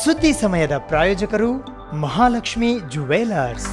ಸುದ್ದಿ ಸಮಯದ ಪ್ರಾಯೋಜಕರು Mahalakshmi jewellers.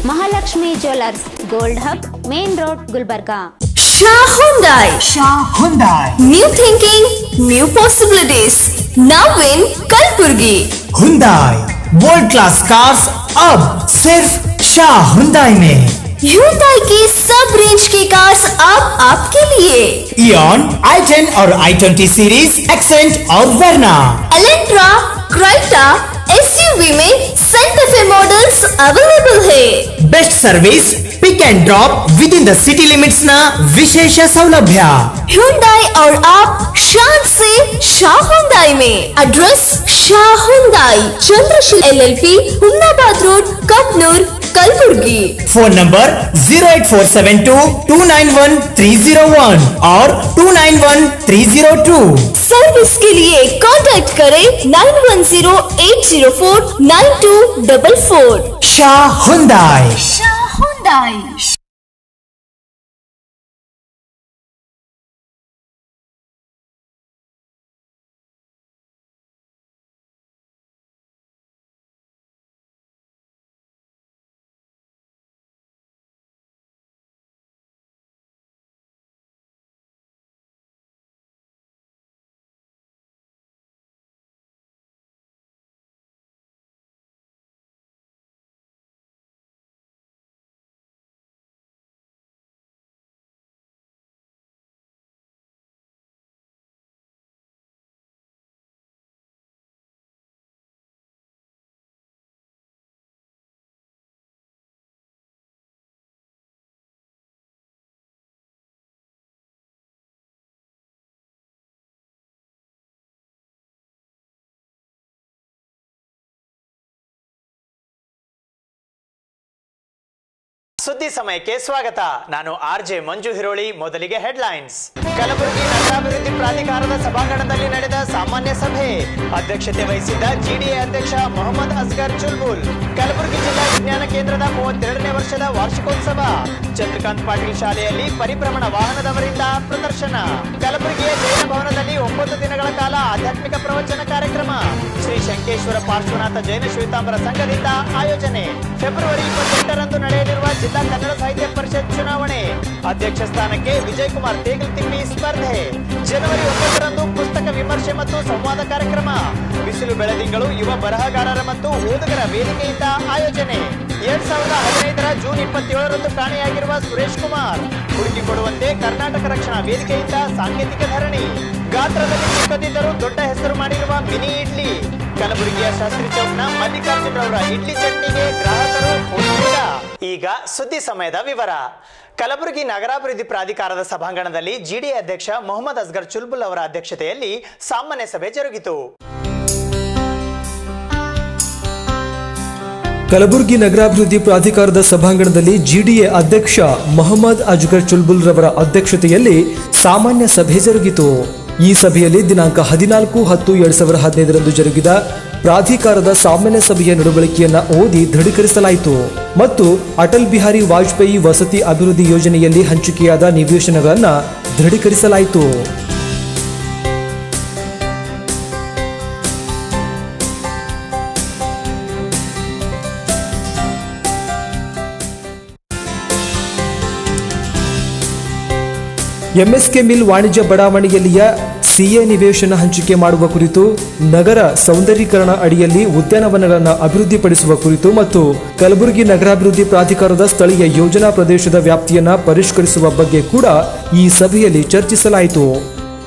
Mahalakshmi jewellers, gold hub, main road, Gulbarga. Shah Hyundai. New thinking, new possibilities. Now in Kalburgi. Hyundai world class cars अब सिर्फ Shah Hyundai में. Hyundai की सब रेंज की कार्स अब आपके लिए. Eon, i10 और i20 सीरीज, एक्सेंट और वर्ना. एलेंट्रा, क्राइटा, SUV में सेंटा फे मॉडल्स अवेलेबल है. Best service, pick and drop with in the city limits ना विशेष सौलभ्य. Hyundai और आप शान से शाह Hyundai में. Address Shah Hyundai, Chandrasheel LLP, Humnabad road, Kapnur, Kalaburagi. Phone number 08472291301 और 291302. सर्विस के लिए कांटेक्ट करें 9108049244. शाह Hyundai. ಸುದ್ದಿ ಸಮಯಕ್ಕೆ ಸ್ವಾಗತ. ನಾನು ಆರ್ಜೆ ಮಂಜು ಹಿರೋಳಿ. ಮೊದಲಿಗೆ ಹೆಡ್ಲೈನ್ಸ್. ಕಲಬುರಗಿ ನಗರಾಭಿವೃದ್ಧಿ ಪ್ರಾಧಿಕಾರದ ಸಭಾಂಗಣದಲ್ಲಿ ನಡೆದ ಸಾಮಾನ್ಯ ಸಭೆ. ಅಧ್ಯಕ್ಷತೆ ವಹಿಸಿದ್ದ ಜಿಡಿಎ ಅಧ್ಯಕ್ಷ ಮೊಹಮ್ಮದ್ ಅಸ್ಗರ್ ಚುಲ್ಬುಲ್. ಕಲಬುರಗಿ ಜಿಲ್ಲಾ ವಿಜ್ಞಾನ ಕೇಂದ್ರದ 32ನೇ ವರ್ಷದ ವಾರ್ಷಿಕೋತ್ಸವ. ಚಂದ್ರಕಾಂತ್ ಪಾಟೀಲ್ ಶಾಲೆಯಲ್ಲಿ ಪರಿಭ್ರಮಣ ವಾಹನದವರಿಂದ ಪ್ರದರ್ಶನ. ಕಲಬುರಗಿಯ ಜೈನ ಭವನದಲ್ಲಿ 9 ದಿನಗಳ ಕಾಲ ಆಧ್ಯಾತ್ಮಿಕ ಪ್ರವಚನ ಕಾರ್ಯಕ್ರಮ. ಶ್ರೀ ಶಂಕೇಶ್ವರ ಪಾರ್ಶ್ವನಾಥ ಜೈನ ಶ್ವೇತಾಂಬರ ಸಂಘದಿಂದ ಆಯೋಜನೆ. ಫೆಬ್ರವರಿ 28ರಂದು ನಡೆಯಲಿರುವ ಜಿಲ್ಲಾ ಕನ್ನಡ ಸಾಹಿತ್ಯ ಪರಿಷತ್ ಚುನಾವಣೆ. ಅಧ್ಯಕ್ಷ ಸ್ಥಾನಕ್ಕೆ ವಿಜಯ್ ಕುಮಾರ್ ತೇಗಲ್ತಿಪ್ಪಿ ಸ್ಪರ್ಧೆ. ಜನವರಿ 9ರಂದು ಪುಸ್ತಕ ವಿಮರ್ಶೆ ಮತ್ತು ಸಂವಾದ ಕಾರ್ಯಕ್ರಮ. ಬಿಸಿಲು ಬೆಳದಿಂಗಳು ಯುವ ಬರಹಗಾರರ ಮತ್ತು ಓದುಗರ ವೇದಿಕೆಯಿಂದ ಆಯೋಜನೆ. 2015ರ ಜೂನ್ 27ರಂದು ಕಾಣೆಯಾಗಿರುವ ಸುರೇಶ್ ಕುಮಾರ್ ಹುಡುಕಿ ಕೊಡುವಂತೆ ಕರ್ನಾಟಕ ರಕ್ಷಣಾ ವೇದಿಕೆಯಿಂದ ಸಾಂಕೇತಿಕ ಧರಣಿ. ಗಾತ್ರದಲ್ಲಿ ಚಿಕ್ಕದಿದ್ದರೂ ದೊಡ್ಡ ಹೆಸರು ಮಾಡಿರುವ ಮಿನಿ ಇಡ್ಲಿ. ಕಲಬುರಗಿಯ ಶಾಸ್ತ್ರಿ ಚೌಕ್ನ ಮಲ್ಲಿಕಾರ್ಜುನ್ ರವರ ಇಡ್ಲಿ ಚಟ್ನಿಗೆ ಗ್ರಾಹಕರು ಹೋಗಿಲ್ಲ. ಈಗ ಸುದ್ದಿ ಸಮಯದ ವಿವರ. ಕಲಬುರಗಿ ನಗರಾಭಿವೃದ್ಧಿ ಪ್ರಾಧಿಕಾರದ ಸಭಾಂಗಣದಲ್ಲಿ ಜಿಡಿಎ ಅಧ್ಯಕ್ಷ ಮೊಹಮ್ಮದ್ ಅಸ್ಗರ್ ಚುಲ್ಬುಲ್ ಅವರ ಅಧ್ಯಕ್ಷತೆಯಲ್ಲಿ ಸಾಮಾನ್ಯ ಸಭೆ ಜರುಗಿತು. ಕಲಬುರಗಿ ನಗರಾಭಿವೃದ್ಧಿ ಪ್ರಾಧಿಕಾರದ ಸಭಾಂಗಣದಲ್ಲಿ ಜಿಡಿಎ ಅಧ್ಯಕ್ಷ ಮೊಹಮ್ಮದ್ ಅಜ್ಗರ್ ಚುಲ್ಬುಲ್ ರವರ ಅಧ್ಯಕ್ಷತೆಯಲ್ಲಿ ಸಾಮಾನ್ಯ ಸಭೆ ಜರುಗಿತು. ಈ ಸಭೆಯಲ್ಲಿ ದಿನಾಂಕ 14/10/2015ರಂದು ಜರುಗಿದ ಪ್ರಾಧಿಕಾರದ ಸಾಮಾನ್ಯ ಸಭೆಯ ನಡವಳಿಕೆಯನ್ನು ಓದಿ ದೃಢೀಕರಿಸಲಾಯಿತು ಮತ್ತು ಅಟಲ್ ಬಿಹಾರಿ ವಾಜಪೇಯಿ ವಸತಿ ಅಭಿವೃದ್ಧಿ ಯೋಜನೆಯಲ್ಲಿ ಹಂಚಿಕೆಯಾದ ನಿವೇಶನಗಳನ್ನು ದೃಢೀಕರಿಸಲಾಯಿತು. ಎಂಎಸ್ಕೆ ಮಿಲ್ ವಾಣಿಜ್ಯ ಬಡಾವಣೆಯಲ್ಲಿಯ ಸಿಎ ನಿವೇಶನ ಹಂಚಿಕೆ ಮಾಡುವ ಕುರಿತು, ನಗರ ಸೌಂದರೀಕರಣ ಅಡಿಯಲ್ಲಿ ಉದ್ಯಾನವನಗಳನ್ನು ಅಭಿವೃದ್ಧಿಪಡಿಸುವ ಕುರಿತು ಮತ್ತು ಕಲಬುರಗಿ ನಗರಾಭಿವೃದ್ಧಿ ಪ್ರಾಧಿಕಾರದ ಸ್ಥಳೀಯ ಯೋಜನಾ ಪ್ರದೇಶದ ವ್ಯಾಪ್ತಿಯನ್ನ ಪರಿಷ್ಕರಿಸುವ ಬಗ್ಗೆ ಕೂಡ ಈ ಸಭೆಯಲ್ಲಿ ಚರ್ಚಿಸಲಾಯಿತು.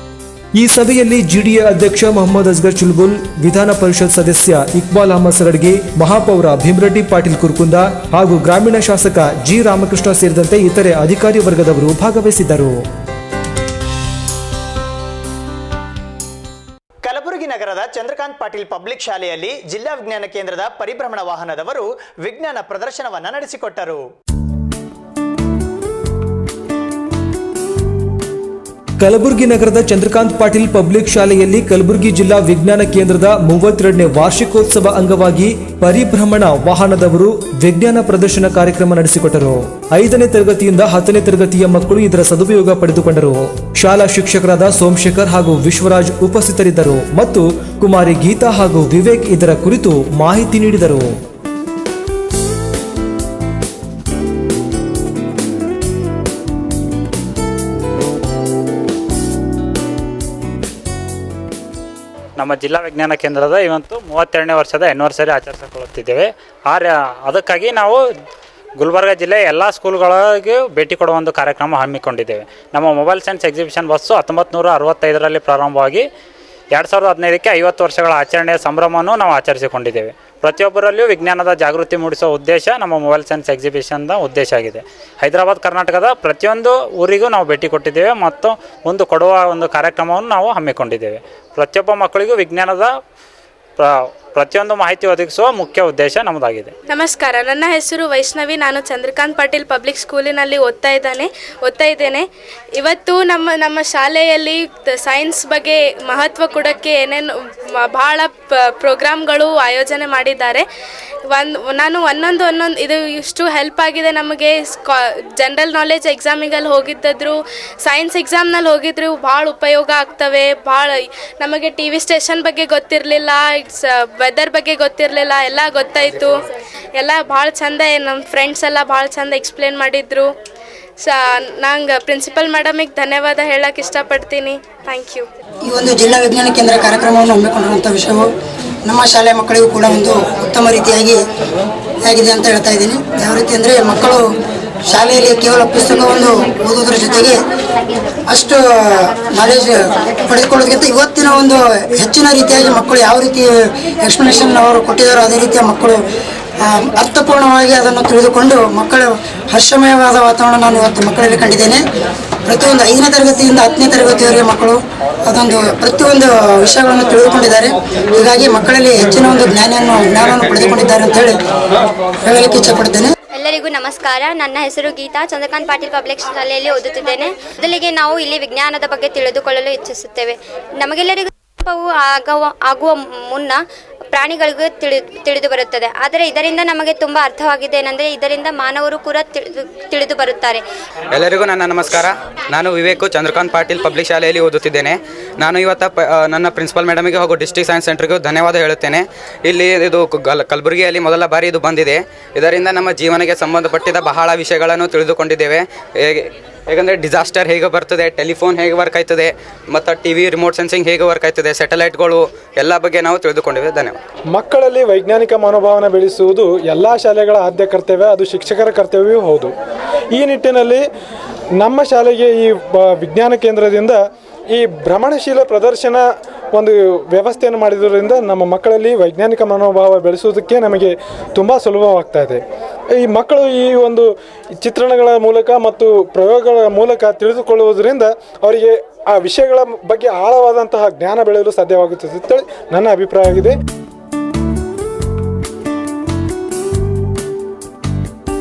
ಈ ಸಭೆಯಲ್ಲಿ ಜಿಡಿಎ ಅಧ್ಯಕ್ಷ ಮೊಹಮ್ಮದ್ ಅಸ್ಗರ್ ಚುಲ್ಬುಲ್, ವಿಧಾನ ಪರಿಷತ್ ಸದಸ್ಯ ಇಕ್ಬಾಲ್ ಅಹಮದ್ ಸರಡ್ಗಿ, ಮಹಾಪೌರ ಭೀಮರೆಡ್ಡಿ ಪಾಟೀಲ್ ಕುರ್ಕುಂದ ಹಾಗೂ ಗ್ರಾಮೀಣ ಶಾಸಕ ಜಿ ರಾಮಕೃಷ್ಣ ಸೇರಿದಂತೆ ಇತರೆ ಅಧಿಕಾರಿ ವರ್ಗದವರು ಭಾಗವಹಿಸಿದ್ದರು. ಕಲಬುರಗಿ ನಗರದ ಚಂದ್ರಕಾಂತ್ ಪಾಟೀಲ್ ಪಬ್ಲಿಕ್ ಶಾಲೆಯಲ್ಲಿ ಜಿಲ್ಲಾ ವಿಜ್ಞಾನ ಕೇಂದ್ರದ ಪರಿಭ್ರಮಣ ವಾಹನದವರು ವಿಜ್ಞಾನ ಪ್ರದರ್ಶನವನ್ನು ನಡೆಸಿಕೊಟ್ಟರು. ಕಲಬುರಗಿ ನಗರದ ಚಂದ್ರಕಾಂತ್ ಪಾಟೀಲ್ ಪಬ್ಲಿಕ್ ಶಾಲೆಯಲ್ಲಿ ಕಲಬುರಗಿ ಜಿಲ್ಲಾ ವಿಜ್ಞಾನ ಕೇಂದ್ರದ 32ನೇ ವಾರ್ಷಿಕೋತ್ಸವ ಅಂಗವಾಗಿ ಪರಿಭ್ರಮಣ ವಾಹನದವರು ವಿಜ್ಞಾನ ಪ್ರದರ್ಶನ ಕಾರ್ಯಕ್ರಮ ನಡೆಸಿಕೊಟ್ಟರು. 5ನೇ ತರಗತಿಯಿಂದ 10ನೇ ತರಗತಿಯ ಮಕ್ಕಳು ಇದರ ಸದುಪಯೋಗ ಪಡೆದುಕೊಂಡರು. ಶಾಲಾ ಶಿಕ್ಷಕರಾದ ಸೋಮಶೇಖರ್ ಹಾಗೂ ವಿಶ್ವರಾಜ್ ಉಪಸ್ಥಿತರಿದ್ದರು ಮತ್ತು ಕುಮಾರಿ ಗೀತಾ ಹಾಗೂ ವಿವೇಕ್ ಇದರ ಕುರಿತು ಮಾಹಿತಿ ನೀಡಿದರು. ನಮ್ಮ ಜಿಲ್ಲಾ ವಿಜ್ಞಾನ ಕೇಂದ್ರದ ಇವತ್ತು 32ನೇ ವರ್ಷದ ಆ್ಯನಿವರ್ಸರಿ ಆಚರಿಸಿಕೊಳ್ಳುತ್ತಿದ್ದೇವೆ. ಅದಕ್ಕಾಗಿ ನಾವು ಗುಲ್ಬರ್ಗ ಜಿಲ್ಲೆ ಎಲ್ಲ ಸ್ಕೂಲ್ಗಳಿಗೆ ಭೇಟಿ ಕೊಡುವ ಒಂದು ಕಾರ್ಯಕ್ರಮ ಹಮ್ಮಿಕೊಂಡಿದ್ದೇವೆ. ನಮ್ಮ ಮೊಬೈಲ್ ಸೈನ್ಸ್ ಎಕ್ಸಿಬಿಷನ್ ಬಸ್ಸು 1965ರಲ್ಲಿ ಪ್ರಾರಂಭವಾಗಿ 2015ಕ್ಕೆ 50 ವರ್ಷಗಳ ಆಚರಣೆಯ ಸಂಭ್ರಮವನ್ನು ನಾವು ಆಚರಿಸಿಕೊಂಡಿದ್ದೇವೆ. ಪ್ರತಿಯೊಬ್ಬರಲ್ಲಿಯೂ ವಿಜ್ಞಾನದ ಜಾಗೃತಿ ಮೂಡಿಸುವ ಉದ್ದೇಶ ನಮ್ಮ ಮೊಬೈಲ್ ಸೈನ್ಸ್ ಎಕ್ಸಿಬಿಷನ್ನ ಉದ್ದೇಶ ಆಗಿದೆ. ಹೈದರಾಬಾದ್ ಕರ್ನಾಟಕದ ಪ್ರತಿಯೊಂದು ಊರಿಗೂ ನಾವು ಭೇಟಿ ಕೊಟ್ಟಿದ್ದೇವೆ ಮತ್ತು ಒಂದು ಕೊಡುವ ಒಂದು ಕಾರ್ಯಕ್ರಮವನ್ನು ನಾವು ಹಮ್ಮಿಕೊಂಡಿದ್ದೇವೆ. ಪ್ರತಿಯೊಬ್ಬ ಮಕ್ಕಳಿಗೂ ವಿಜ್ಞಾನದ ಪ್ರತಿಯೊಂದು ಮಾಹಿತಿ ಒದಗಿಸುವ ಮುಖ್ಯ ಉದ್ದೇಶ ನಮ್ಮದಾಗಿದೆ. ನಮಸ್ಕಾರ, ನನ್ನ ಹೆಸರು ವೈಷ್ಣವಿ. ನಾನು ಚಂದ್ರಕಾಂತ್ ಪಾಟೀಲ್ ಪಬ್ಲಿಕ್ ಸ್ಕೂಲಿನಲ್ಲಿ ಓದ್ತಾ ಇದ್ದೇನೆ. ಇವತ್ತು ನಮ್ಮ ಶಾಲೆಯಲ್ಲಿ ಸೈನ್ಸ್ ಬಗ್ಗೆ ಮಹತ್ವ ಕೊಡೋಕ್ಕೆ ಏನೇನು ಭಾಳ ಪ್ರೋಗ್ರಾಮ್ಗಳು ಆಯೋಜನೆ ಮಾಡಿದ್ದಾರೆ. ನಾನು ಒಂದೊಂದು ಇದು ಇಷ್ಟು ಹೆಲ್ಪ್ ಆಗಿದೆ ನಮಗೆ. ಜನರಲ್ ನಾಲೆಜ್ ಎಕ್ಸಾಮಿಗಲ್ಲಿ ಹೋಗಿದ್ದರು, ಸೈನ್ಸ್ ಎಕ್ಸಾಮ್ನಲ್ಲಿ ಹೋಗಿದ್ರು, ಭಾಳ ಉಪಯೋಗ ಆಗ್ತವೆ. ಭಾಳ ನಮಗೆ ಟಿ ವಿ ಸ್ಟೇಷನ್ ಬಗ್ಗೆ ಗೊತ್ತಿರಲಿಲ್ಲ, ವೆದರ್ ಬಗ್ಗೆ ಗೊತ್ತಿರಲಿಲ್ಲ, ಎಲ್ಲ ಗೊತ್ತಾಯಿತು. ಎಲ್ಲ ಭಾಳ ಚಂದ, ನಮ್ಮ ಫ್ರೆಂಡ್ಸ್ ಎಲ್ಲ ಭಾಳ ಚಂದ ಎಕ್ಸ್ಪ್ಲೇನ್ ಮಾಡಿದರು. ನಂಗೆ ಪ್ರಿನ್ಸಿಪಲ್ ಮೇಡಮಿಗೆ ಧನ್ಯವಾದ ಹೇಳಕ್ಕೆ ಇಷ್ಟಪಡ್ತೀನಿ. Thank you. ಈ ಒಂದು ಜಿಲ್ಲಾ ವಿಜ್ಞಾನ ಕೇಂದ್ರ ಕಾರ್ಯಕ್ರಮವನ್ನು ಹಮ್ಮಿಕೊಂಡಿರುವಂಥ ವಿಷಯವು ನಮ್ಮ ಶಾಲೆಯ ಮಕ್ಕಳಿಗೂ ಕೂಡ ಒಂದು ಉತ್ತಮ ರೀತಿಯಾಗಿ ಆಗಿದೆ ಅಂತ ಹೇಳ್ತಾ ಇದ್ದೀನಿ. ಯಾವ ರೀತಿ ಅಂದರೆ ಮಕ್ಕಳು ಶಾಲೆಯಲ್ಲಿ ಕೇವಲ ಪುಸ್ತಕವನ್ನು ಓದೋದ್ರ ಜೊತೆಗೆ ಅಷ್ಟು ನಾಲೆಜ್ ಪಡೆದುಕೊಳ್ಳೋದಕ್ಕಿಂತ ಇವತ್ತಿನ ಒಂದು ಹೆಚ್ಚಿನ ರೀತಿಯಾಗಿ ಮಕ್ಕಳು ಯಾವ ರೀತಿ ಎಕ್ಸ್ಪ್ಲನೇಷನ್ ಅವರು ಕೊಟ್ಟಿದ್ದಾರೋ ಅದೇ ರೀತಿಯ ಮಕ್ಕಳು ಅರ್ಥಪೂರ್ಣವಾಗಿ ಅದನ್ನು ತಿಳಿದುಕೊಂಡು ಮಕ್ಕಳ ಹರ್ಷಮಯವಾದ ವಾತಾವರಣ ನಾನು ಇವತ್ತು ಮಕ್ಕಳಲ್ಲಿ ಕಂಡಿದ್ದೇನೆ. ಪ್ರತಿಯೊಂದು 5ನೇ ತರಗತಿಯಿಂದ 10ನೇ ತರಗತಿಯವರೆಗೆ ಮಕ್ಕಳು ಅದೊಂದು ಪ್ರತಿಯೊಂದು ವಿಷಯಗಳನ್ನು ತಿಳಿದುಕೊಂಡಿದ್ದಾರೆ. ಹೀಗಾಗಿ ಮಕ್ಕಳಲ್ಲಿ ಹೆಚ್ಚಿನ ಒಂದು ಜ್ಞಾನವನ್ನು ಪಡೆದುಕೊಂಡಿದ್ದಾರೆ ಅಂತ ಹೇಳಲಿಕ್ಕೆ ಇಚ್ಛಪಡ್ತೇನೆ. ಎಲ್ಲರಿಗೂ ನಮಸ್ಕಾರ. ನನ್ನ ಹೆಸರು ಗೀತಾ. ಚಂದ್ರಕಾಂತ್ ಪಾಟೀಲ್ ಪಬ್ಲಿಕ್ ಶಾಲೆಯಲ್ಲಿ ಓದುತ್ತಿದ್ದೇನೆ. ಮೊದಲಿಗೆ ನಾವು ಇಲ್ಲಿ ವಿಜ್ಞಾನದ ಬಗ್ಗೆ ತಿಳಿದುಕೊಳ್ಳಲು ಇಚ್ಛಿಸುತ್ತೇವೆ. ನಮಗೆಲ್ಲರಿಗೂ ಆಗುವ ಮುನ್ನ ಪ್ರಾಣಿಗಳಿಗೂ ತಿಳಿದು ಬರುತ್ತದೆ. ಆದರೆ ಇದರಿಂದ ನಮಗೆ ತುಂಬ ಅರ್ಥವಾಗಿದೆ ಏನೆಂದರೆ ಇದರಿಂದ ಮಾನವರು ಕೂಡ ತಿಳಿದು ಬರುತ್ತಾರೆ. ಎಲ್ಲರಿಗೂ ನನ್ನ ನಮಸ್ಕಾರ. ನಾನು ವಿವೇಕ್, ಚಂದ್ರಕಾಂತ್ ಪಾಟೀಲ್ ಪಬ್ಲಿಕ್ ಶಾಲೆಯಲ್ಲಿ ಓದುತ್ತಿದ್ದೇನೆ. ನಾನು ಇವತ್ತು ನನ್ನ ಪ್ರಿನ್ಸಿಪಲ್ ಮೇಡಮಿಗೆ ಹಾಗೂ ಡಿಸ್ಟ್ರಿಕ್ಟ್ ಸೈನ್ಸ್ ಸೆಂಟರ್ಗೂ ಧನ್ಯವಾದ ಹೇಳುತ್ತೇನೆ. ಇಲ್ಲಿ ಇದು ಕಲಬುರಗಿಯಲ್ಲಿ ಮೊದಲ ಬಾರಿ ಇದು ಬಂದಿದೆ. ಇದರಿಂದ ನಮ್ಮ ಜೀವನಕ್ಕೆ ಸಂಬಂಧಪಟ್ಟಿದ ಬಹಳ ವಿಷಯಗಳನ್ನು ತಿಳಿದುಕೊಂಡಿದ್ದೇವೆ. ಹೇಗೆಂದರೆ ಡಿಸಾಸ್ಟರ್ ಹೇಗೆ ಬರ್ತದೆ, ಟೆಲಿಫೋನ್ ಹೇಗೆ ವರ್ಕ್ ಆಯ್ತದೆ, ಮತ್ತು ಟಿ ವಿ ರಿಮೋಟ್ ಸೆನ್ಸಿಂಗ್ ಹೇಗೆ ವರ್ಕ್ ಆಯ್ತದೆ, ಸ್ಯಾಟಲೈಟ್ಗಳು ಎಲ್ಲ ಬಗ್ಗೆ ನಾವು ತಿಳಿದುಕೊಂಡಿದ್ದೇವೆ. ಧನ್ಯವಾದ. ಮಕ್ಕಳಲ್ಲಿ ವೈಜ್ಞಾನಿಕ ಮನೋಭಾವನೆ ಬೆಳೆಸುವುದು ಎಲ್ಲ ಶಾಲೆಗಳ ಆದ್ಯ ಕರ್ತವ್ಯ, ಅದು ಶಿಕ್ಷಕರ ಕರ್ತವ್ಯವೂ ಹೌದು. ಈ ನಿಟ್ಟಿನಲ್ಲಿ ನಮ್ಮ ಶಾಲೆಗೆ ಈ ವಿಜ್ಞಾನ ಕೇಂದ್ರದಿಂದ ಈ ಭ್ರಮಣಶೀಲ ಪ್ರದರ್ಶನ ಒಂದು ವ್ಯವಸ್ಥೆಯನ್ನು ಮಾಡಿದ್ದರಿಂದ ನಮ್ಮ ಮಕ್ಕಳಲ್ಲಿ ವೈಜ್ಞಾನಿಕ ಮನೋಭಾವ ಬೆಳೆಸುವುದಕ್ಕೆ ನಮಗೆ ತುಂಬ ಸುಲಭವಾಗ್ತಾ ಇದೆ. ಈ ಮಕ್ಕಳು ಈ ಒಂದು ಚಿತ್ರಣಗಳ ಮೂಲಕ ಮತ್ತು ಪ್ರಯೋಗಗಳ ಮೂಲಕ ತಿಳಿದುಕೊಳ್ಳುವುದರಿಂದ ಅವರಿಗೆ ಆ ವಿಷಯಗಳ ಬಗ್ಗೆ ಆಳವಾದಂತಹ ಜ್ಞಾನ ಬೆಳೆಯಲು ಸಾಧ್ಯವಾಗುತ್ತದೆ ಅಂತೇಳಿ ನನ್ನ ಅಭಿಪ್ರಾಯ ಆಗಿದೆ.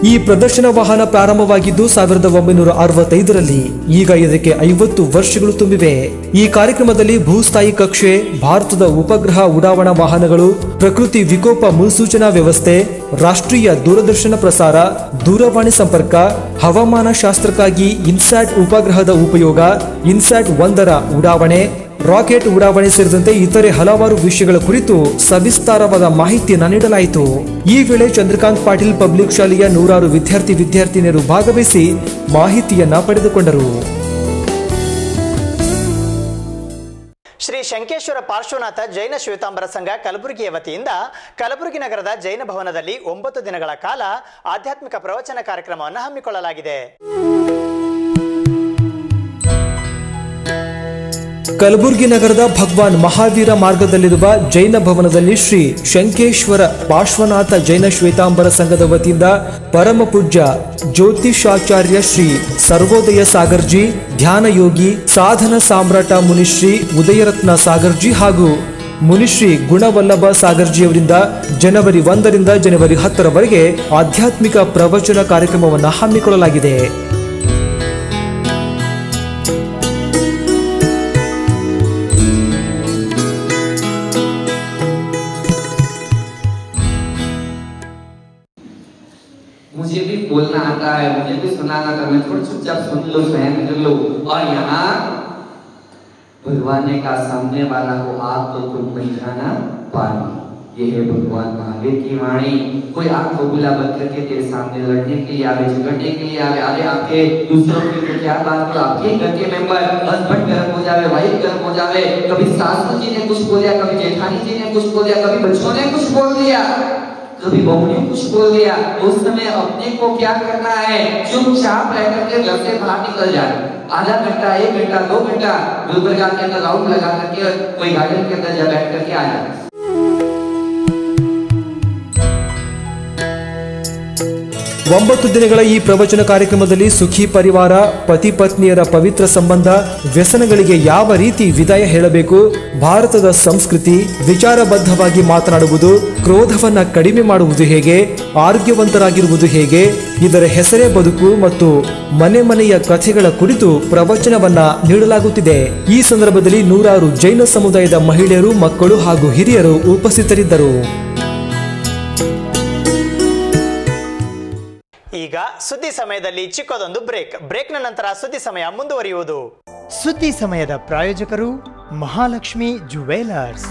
ಈ ಪ್ರದರ್ಶನ ವಾಹನ ಪ್ರಾರಂಭವಾಗಿದ್ದು 1965ರಲ್ಲಿ. ಈಗ ಇದಕ್ಕೆ 50 ವರ್ಷಗಳು ತುಂಬಿವೆ. ಈ ಕಾರ್ಯಕ್ರಮದಲ್ಲಿ ಭೂಸ್ಥಾಯಿ ಕಕ್ಷೆ, ಭಾರತದ ಉಪಗ್ರಹ ಉಡಾವಣಾ ವಾಹನಗಳು, ಪ್ರಕೃತಿ ವಿಕೋಪ ಮುನ್ಸೂಚನಾ ವ್ಯವಸ್ಥೆ, ರಾಷ್ಟ್ರೀಯ ದೂರದರ್ಶನ ಪ್ರಸಾರ, ದೂರವಾಣಿ ಸಂಪರ್ಕ, ಹವಾಮಾನ ಶಾಸ್ತ್ರಕ್ಕಾಗಿ ಇನ್ಸ್ಯಾಟ್ ಉಪಗ್ರಹದ ಉಪಯೋಗ, ಇನ್ಸ್ಯಾಟ್ 1ರ ಉಡಾವಣೆ, ರಾಕೆಟ್ ಉಡಾವಣೆ ಸೇರಿದಂತೆ ಇತರೆ ಹಲವಾರು ವಿಷಯಗಳ ಕುರಿತು ಸವಿಸ್ತಾರವಾದ ಮಾಹಿತಿಯನ್ನು ನೀಡಲಾಯಿತು. ಈ ವೇಳೆ ಚಂದ್ರಕಾಂತ್ ಪಾಟೀಲ್ ಪಬ್ಲಿಕ್ ಶಾಲೆಯ 100 ವಿದ್ಯಾರ್ಥಿನಿಯರು ಭಾಗವಹಿಸಿ ಮಾಹಿತಿಯನ್ನ ಪಡೆದುಕೊಂಡರು. ಶ್ರೀ ಶಂಕೇಶ್ವರ ಪಾರ್ಶ್ವನಾಥ ಜೈನ ಶ್ವೇತಾಂಬರ ಸಂಘ ಕಲಬುರಗಿಯ ವತಿಯಿಂದ ಕಲಬುರಗಿ ನಗರದ ಜೈನ ಭವನದಲ್ಲಿ 9 ದಿನಗಳ ಕಾಲ ಆಧ್ಯಾತ್ಮಿಕ ಪ್ರವಚನ ಕಾರ್ಯಕ್ರಮವನ್ನು ಹಮ್ಮಿಕೊಳ್ಳಲಾಗಿದೆ. ಕಲಬುರಗಿ ನಗರದ ಭಗವಾನ್ ಮಹಾವೀರ ಮಾರ್ಗದಲ್ಲಿರುವ ಜೈನ ಭವನದಲ್ಲಿ ಶ್ರೀ ಶಂಕೇಶ್ವರ ಪಾರ್ಶ್ವನಾಥ ಜೈನ ಶ್ವೇತಾಂಬರ ಸಂಘದ ವತಿಯಿಂದ ಪರಮ ಪೂಜ್ಯ ಜ್ಯೋತಿಷಾಚಾರ್ಯ ಶ್ರೀ ಸರ್ವೋದಯ ಸಾಗರ್ಜಿ, ಧ್ಯಾನ ಯೋಗಿ, ಸಾಧನ ಸಾಮ್ರಾಟ ಮುನಿಶ್ರೀ ಉದಯರತ್ನ ಸಾಗರ್ಜಿ ಹಾಗೂ ಮುನಿಶ್ರೀ ಗುಣವಲ್ಲಭ ಸಾಗರ್ಜಿಯವರಿಂದ ಜನವರಿ 1 ರಿಂದ ಜನವರಿ 10ರವರೆಗೆ ಆಧ್ಯಾತ್ಮಿಕ ಪ್ರವಚನ ಕಾರ್ಯಕ್ರಮವನ್ನು ಹಮ್ಮಿಕೊಳ್ಳಲಾಗಿದೆ. मुझे भी बोलना आता है, मुझे भी सुनाना आता है, मैं थोड़ा चुपचाप सुन लो, सहन कर लो। और यहाँ भगवान ने कहा सामने वाला को आग तो तुम नहीं खाना पानी। ये है भगवान महावीर की वाणी। कोई आग को बुला बंद करके तेरे सामने लड़ने के लिए आवे, झगड़ने के लिए आवे, अरे आपके दूसरों की तो क्या बात करो, आपके घर के मेंबर हस्बैंड गर्म हो जावे, वाइफ गर्म हो जावे, कभी सासू जी ने कुछ बोल दिया, कभी जेठानी जी ने कुछ बोल दिया, कभी बच्चों ने कुछ बोल दिया, कभी बहू ने कुछ बोल दिया, उस समय अपने को क्या करना है, चुपचाप रह करके घर से बाहर निकल जाए। आधा घंटा, 1 घंटा, 2 घंटा गुलबर्गा के अंदर राउंड लगा करके कोई गार्डन के अंदर जा बैठ करके आ जाए। 9 ದಿನಗಳ ಈ ಪ್ರವಚನ ಕಾರ್ಯಕ್ರಮದಲ್ಲಿ ಸುಖಿ ಪರಿವಾರ, ಪತಿ ಪತ್ನಿಯರ ಪವಿತ್ರ ಸಂಬಂಧ, ವ್ಯಸನಗಳಿಗೆ ಯಾವ ರೀತಿ ವಿದಾಯ ಹೇಳಬೇಕು, ಭಾರತದ ಸಂಸ್ಕೃತಿ, ವಿಚಾರಬದ್ಧವಾಗಿ ಮಾತನಾಡುವುದು, ಕ್ರೋಧವನ್ನ ಕಡಿಮೆ ಮಾಡುವುದು ಹೇಗೆ, ಆರೋಗ್ಯವಂತರಾಗಿರುವುದು ಹೇಗೆ, ಇದರ ಹೆಸರೇ ಬದುಕು ಮತ್ತು ಮನೆ ಮನೆಯ ಕಥೆಗಳ ಕುರಿತು ಪ್ರವಚನವನ್ನ ನೀಡಲಾಗುತ್ತಿದೆ. ಈ ಸಂದರ್ಭದಲ್ಲಿ 100 ಜೈನ ಸಮುದಾಯದ ಮಹಿಳೆಯರು, ಮಕ್ಕಳು ಹಾಗೂ ಹಿರಿಯರು ಉಪಸ್ಥಿತರಿದ್ದರು. ಈಗ ಸುದ್ದಿ ಸಮಯದಲ್ಲಿ ಚಿಕ್ಕದೊಂದು ಬ್ರೇಕ್ನ ನಂತರ ಸುದ್ದಿ ಸಮಯ ಮುಂದುವರಿಯುವುದು. ಸುದ್ದಿ ಸಮಯದ ಪ್ರಾಯೋಜಕರು Mahalakshmi jewellers.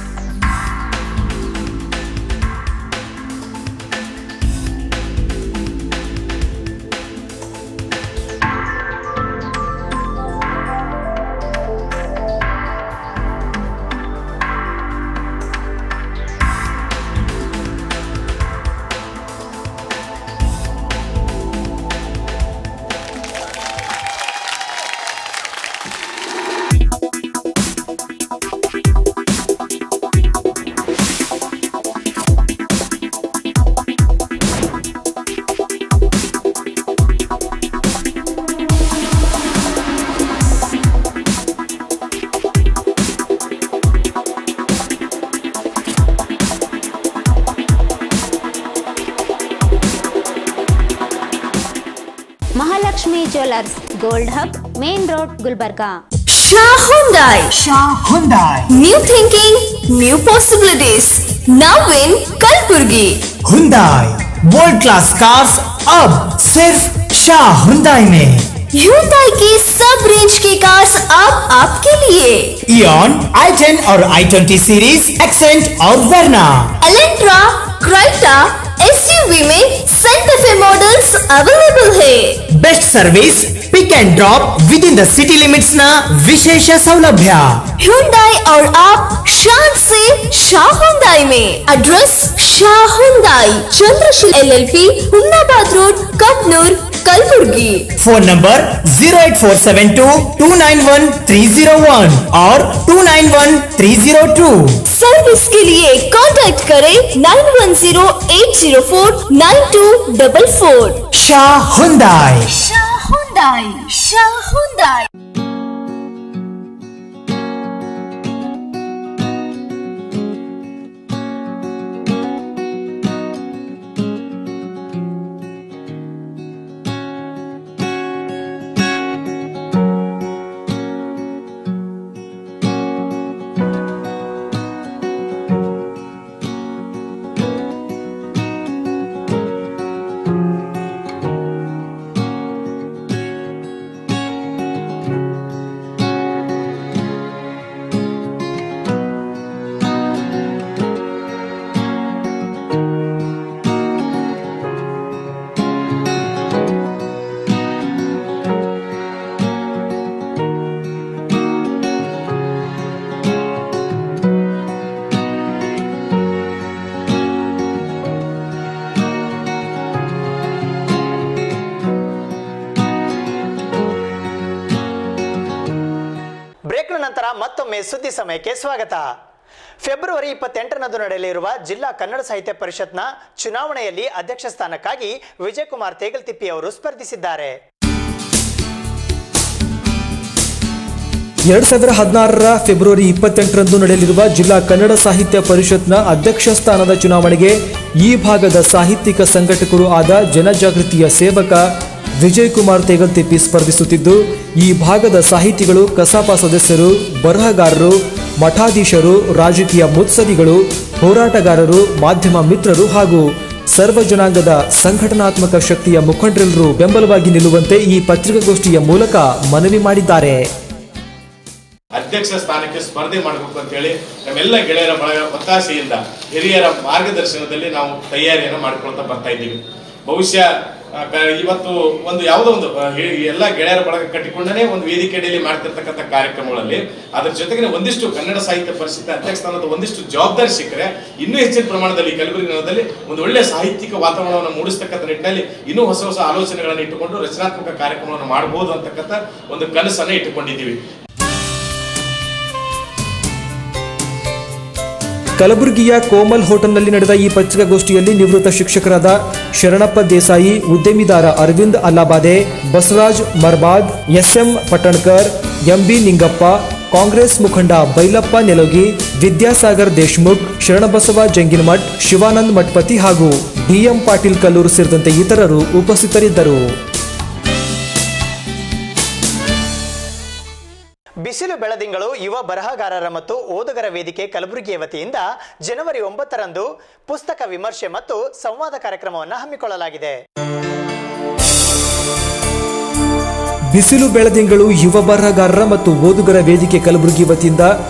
Mahalakshmi jewellers, gold hub, main road, Gulbarga. Shah Hyundai. New thinking, new possibilities. Now in Kalburgi. Hyundai world class cars अब सिर्फ शाह Hyundai में. Hyundai की सब रेंज की कार्स अब आपके लिए. Eon, i10 और i20 सीरीज, एक्सेंट और वर्ना, एलेंट्रा, क्राइटा, SUV में सेंटा फे मॉडल्स अवेलेबल है. Best service, pick and drop with in the city limits ना विशेष सौलभ्य. Hyundai और आप शान से शाह Hyundai में. Address Shah Hyundai, Chandrasheel LLP, Humnabad road, Kapnur, Kalaburagi. Phone number 08472291301 और 291302. सर्विस के लिए कांटेक्ट करें 9108049244. शाह Hyundai. Shah Hyundai. ಬ್ರೇಕ್ನ ನಂತರ ಮತ್ತೊಮ್ಮೆ ಸುದ್ದಿ ಸಮಯಕ್ಕೆ ಸ್ವಾಗತ. ಫೆಬ್ರವರಿ 28ರಂದು ನಡೆಯಲಿರುವ ಜಿಲ್ಲಾ ಕನ್ನಡ ಸಾಹಿತ್ಯ ಪರಿಷತ್ನ ಚುನಾವಣೆಯಲ್ಲಿ ಅಧ್ಯಕ್ಷ ಸ್ಥಾನಕ್ಕಾಗಿ ವಿಜಯಕುಮಾರ್ ತೇಗಲ್ತಿಪ್ಪಿ ಅವರು ಸ್ಪರ್ಧಿಸಿದ್ದಾರೆ. 2016ರ ಫೆಬ್ರವರಿ 28ರಂದು ನಡೆಯಲಿರುವ ಜಿಲ್ಲಾ ಕನ್ನಡ ಸಾಹಿತ್ಯ ಪರಿಷತ್ನ ಅಧ್ಯಕ್ಷ ಸ್ಥಾನದ ಚುನಾವಣೆಗೆ ಈ ಭಾಗದ ಸಾಹಿತ್ಯಿಕ ಸಂಘಟಕರು ಆದ ಜನಜಾಗೃತಿಯ ಸೇವಕ ವಿಜಯಕುಮಾರ್ ತೇಗಲ್ತಿಪ್ಪಿ ಸ್ಪರ್ಧಿಸುತ್ತಿದ್ದು, ಈ ಭಾಗದ ಸಾಹಿತಿಗಳು, ಕಸಾಪ ಸದಸ್ಯರು, ಬರಹಗಾರರು, ಮಠಾಧೀಶರು, ರಾಜಕೀಯ ಮುತ್ಸದಿಗಳು, ಹೋರಾಟಗಾರರು, ಮಾಧ್ಯಮ ಮಿತ್ರರು ಹಾಗೂ ಸರ್ವ ಜನಾಂಗದ ಸಂಘಟನಾತ್ಮಕ ಶಕ್ತಿಯ ಮುಖಂಡರೆಲ್ಲರೂ ಬೆಂಬಲವಾಗಿ ನಿಲ್ಲುವಂತೆ ಈ ಪತ್ರಿಕಾಗೋಷ್ಠಿಯ ಮೂಲಕ ಮನವಿ ಮಾಡಿದ್ದಾರೆ. ಅಧ್ಯಕ್ಷ ಸ್ಥಾನಕ್ಕೆ ಸ್ಪರ್ಧೆ ಮಾಡಬೇಕು ಅಂತ ಹೇಳಿ ನಮ್ಮೆಲ್ಲ ಗೆಳೆಯರ ಒತ್ತಾಸೆಯಿಂದ ಹಿರಿಯರ ಮಾರ್ಗದರ್ಶನದಲ್ಲಿ ನಾವು ತಯಾರಿಯನ್ನು ಮಾಡಿಕೊಳ್ತಾ ಬರ್ತಾ ಇದ್ದೀವಿ. ಬಹುಶಃ ಇವತ್ತು ಒಂದು ಯಾವುದೋ ಒಂದು ಎಲ್ಲ ಗೆಳೆಯರ ಬಳಗ ಕಟ್ಟಿಕೊಂಡೇ ಒಂದು ವೇದಿಕೆಯಲ್ಲಿ ಮಾಡ್ತಿರ್ತಕ್ಕಂಥ ಕಾರ್ಯಕ್ರಮಗಳಲ್ಲಿ ಅದರ ಜೊತೆಗೆ ಒಂದಿಷ್ಟು ಕನ್ನಡ ಸಾಹಿತ್ಯ ಪರಿಷತ್ ಅಧ್ಯಕ್ಷ ಸ್ಥಾನದ ಒಂದಿಷ್ಟು ಜವಾಬ್ದಾರಿ ಸಿಕ್ಕರೆ ಇನ್ನೂ ಹೆಚ್ಚಿನ ಪ್ರಮಾಣದಲ್ಲಿ ಕಲಬುರಗಿ ನಗರದಲ್ಲಿ ಒಂದು ಒಳ್ಳೆಯ ಸಾಹಿತ್ಯಿಕ ವಾತಾವರಣವನ್ನು ಮೂಡಿಸ್ತಕ್ಕಂಥ ನಿಟ್ಟಿನಲ್ಲಿ ಇನ್ನೂ ಹೊಸ ಹೊಸ ಆಲೋಚನೆಗಳನ್ನು ಇಟ್ಟುಕೊಂಡು ರಚನಾತ್ಮಕ ಕಾರ್ಯಕ್ರಮವನ್ನು ಮಾಡಬಹುದು ಅಂತಕ್ಕಂಥ ಒಂದು ಕನಸನ್ನು ಇಟ್ಟುಕೊಂಡಿದ್ದೀವಿ. ಕಲಬುರಗಿಯ ಕೋಮಲ್ ಹೋಟೆಲ್ನಲ್ಲಿ ನಡೆದ ಈ ಪತ್ರಿಕಾಗೋಷ್ಠಿಯಲ್ಲಿ ನಿವೃತ್ತ ಶಿಕ್ಷಕರಾದ ಶರಣಪ್ಪ ದೇಸಾಯಿ, ಉದ್ಯಮಿದಾರ ಅರವಿಂದ್ ಅಲ್ಲಾಬಾದೆ, ಬಸವರಾಜ್ ಮರ್ಬಾದ್, ಎಸ್ಎಂ ಪಟ್ಟಣ್ಕರ್, ಎಂಬಿ ನಿಂಗಪ್ಪ, ಕಾಂಗ್ರೆಸ್ ಮುಖಂಡ ಬೈಲಪ್ಪ ನೆಲೋಗಿ, ವಿದ್ಯಾಸಾಗರ್ ದೇಶ್ಮುಖ್, ಶರಣಬಸವ ಜಂಗಿನಮಠ್, ಶಿವಾನಂದ್ ಮಠಪತಿ ಹಾಗೂ ಡಿಎಂ ಪಾಟೀಲ್ ಕಲ್ಲೂರು ಸೇರಿದಂತೆ ಇತರರು ಉಪಸ್ಥಿತರಿದ್ದರು. ಬಿಸಿಲು ಬೆಳದಿಂಗಳು ಯುವ ಬರಹಗಾರರ ಮತ್ತು ಓದುಗರ ವೇದಿಕೆ ಕಲಬುರಗಿಯ ವತಿಯಿಂದ ಜನವರಿ 9ರಂದು ಪುಸ್ತಕ ವಿಮರ್ಶೆ ಮತ್ತು ಸಂವಾದ ಕಾರ್ಯಕ್ರಮವನ್ನು ಹಮ್ಮಿಕೊಳ್ಳಲಾಗಿದೆ. ಬಿಸಿಲು ಬೆಳದಿಂಗಳು ಯುವ ಬರಹಗಾರರ ಮತ್ತು ಓದುಗರ ವೇದಿಕೆ ಕಲಬುರಗಿ ವತಿಯಿಂದ